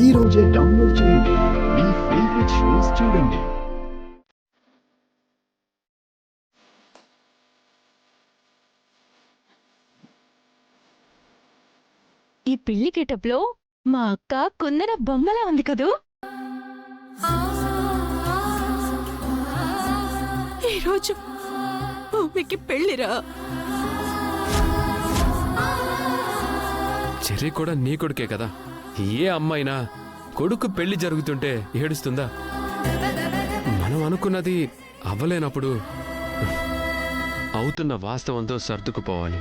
ఈ రోజే డౌన్లోడ్ చేయండి. మీ ఫేవరెట్ షోస్ చూడండి. ఈ పెళ్లి గెటప్లో మా అక్క కుందన బొమ్మలా ఉంది కదూ. ఈరోజు భూమికి పెళ్లిరా. చెర్రీ కూడా నీ కొడుకే కదా. ఏ అమ్మాయినా కొడుకు పెళ్లి జరుగుతుంటే ఏడుస్తుందా? మనం అనుకున్నది అవ్వలేనప్పుడు అవుతున్న వాస్తవంతో సర్దుకుపోవాలి.